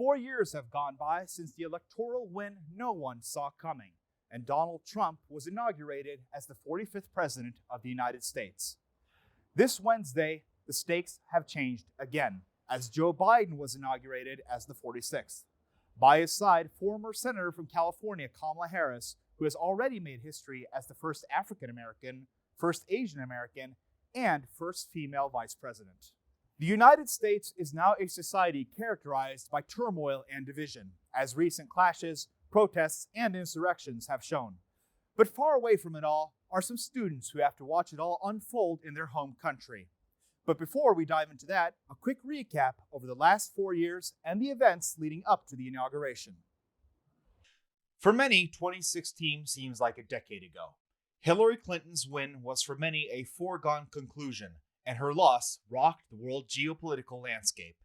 4 years have gone by since the electoral win no one saw coming, and Donald Trump was inaugurated as the 45th President of the United States. This Wednesday, the stakes have changed again, as Joe Biden was inaugurated as the 46th. By his side, former Senator from California, Kamala Harris, who has already made history as the first African American, first Asian American, and first female vice president. The United States is now a society characterized by turmoil and division, as recent clashes, protests, and insurrections have shown. But far away from it all are some students who have to watch it all unfold in their home country. But before we dive into that, a quick recap over the last 4 years and the events leading up to the inauguration. For many, 2016 seems like a decade ago. Hillary Clinton's win was for many a foregone conclusion, and her loss rocked the world geopolitical landscape.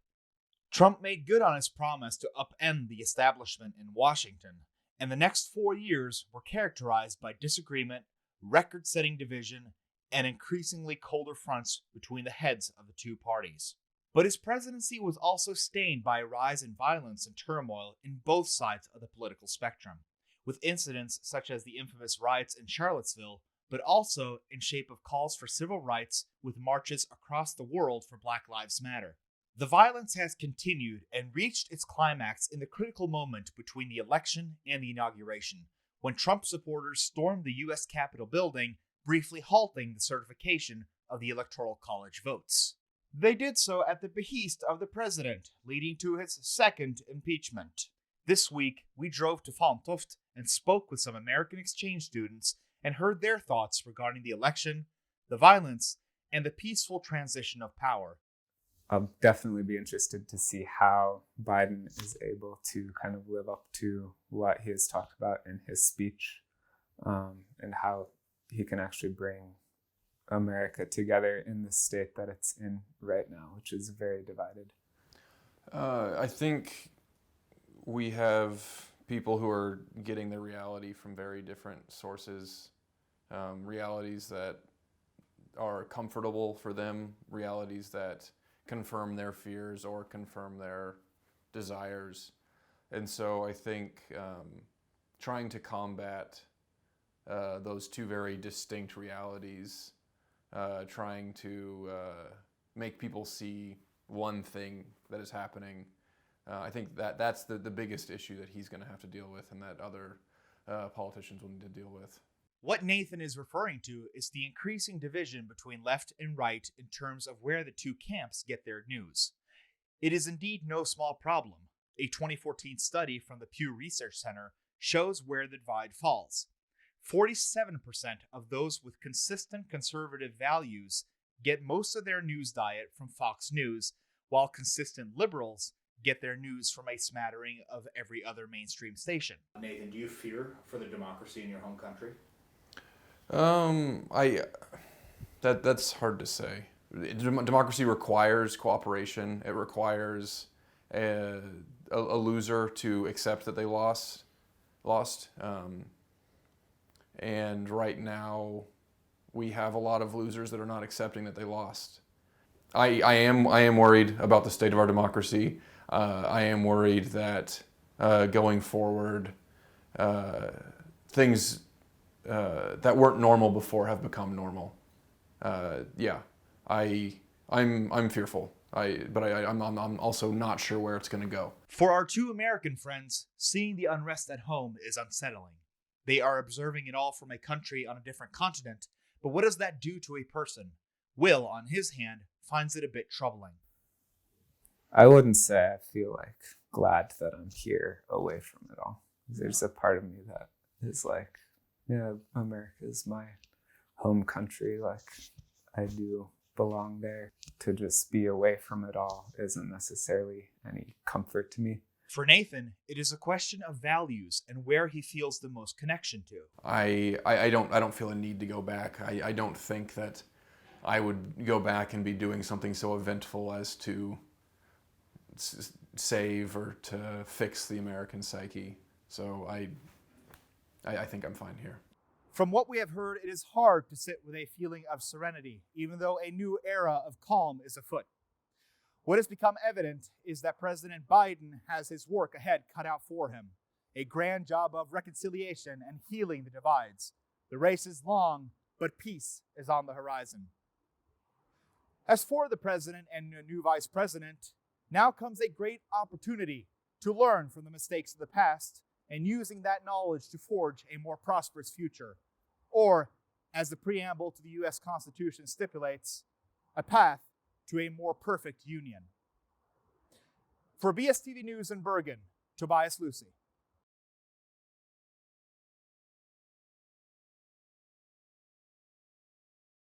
Trump made good on his promise to upend the establishment in Washington, and the next 4 years were characterized by disagreement, record-setting division, and increasingly colder fronts between the heads of the two parties. But his presidency was also stained by a rise in violence and turmoil in both sides of the political spectrum, with incidents such as the infamous riots in Charlottesville, but also in shape of calls for civil rights with marches across the world for Black Lives Matter. The violence has continued and reached its climax in the critical moment between the election and the inauguration, when Trump supporters stormed the U.S. Capitol building, briefly halting the certification of the Electoral College votes. They did so at the behest of the president, leading to his second impeachment. This week, we drove to Falmtoft and spoke with some American exchange students and heard their thoughts regarding the election, the violence, and the peaceful transition of power. I'll definitely be interested to see how Biden is able to kind of live up to what he has talked about in his speech, and how he can actually bring America together in the state that it's in right now, which is very divided. I think we have people who are getting their reality from very different sources, realities that are comfortable for them, realities that confirm their fears or confirm their desires. And so I think trying to combat those two very distinct realities, trying to make people see one thing that is happening, I think that's the biggest issue that he's going to have to deal with and that other politicians will need to deal with. What Nathan is referring to is the increasing division between left and right in terms of where the two camps get their news. It is indeed no small problem. A 2014 study from the Pew Research Center shows where the divide falls. 47% of those with consistent conservative values get most of their news diet from Fox News, while consistent liberals get their news from a smattering of every other mainstream station. Nathan, do you fear for the democracy in your home country? That's hard to say. Democracy requires cooperation. It requires a loser to accept that they lost. And right now, we have a lot of losers that are not accepting that they lost. I am worried about the state of our democracy. I am worried that going forward, things that weren't normal before have become normal. I'm fearful. I'm also not sure where it's going to go. For our two American friends, seeing the unrest at home is unsettling. They are observing it all from a country on a different continent, but what does that do to a person? Will, on his hand, finds it a bit troubling. I wouldn't say I feel like glad that I'm here away from it all. There's a part of me that is like, yeah, America is my home country. Like, I do belong there. To just be away from it all isn't necessarily any comfort to me. For Nathan, it is a question of values and where he feels the most connection to. I don't feel a need to go back. I don't think that I would go back and be doing something so eventful as to save or to fix the American psyche. So I think I'm fine here. From what we have heard, it is hard to sit with a feeling of serenity, even though a new era of calm is afoot. What has become evident is that President Biden has his work ahead cut out for him, a grand job of reconciliation and healing the divides. The race is long, but peace is on the horizon. As for the president and a new vice president, now comes a great opportunity to learn from the mistakes of the past and using that knowledge to forge a more prosperous future. Or, as the preamble to the U.S. Constitution stipulates, a path to a more perfect union. For BSTV News in Bergen, Tobias Lucy.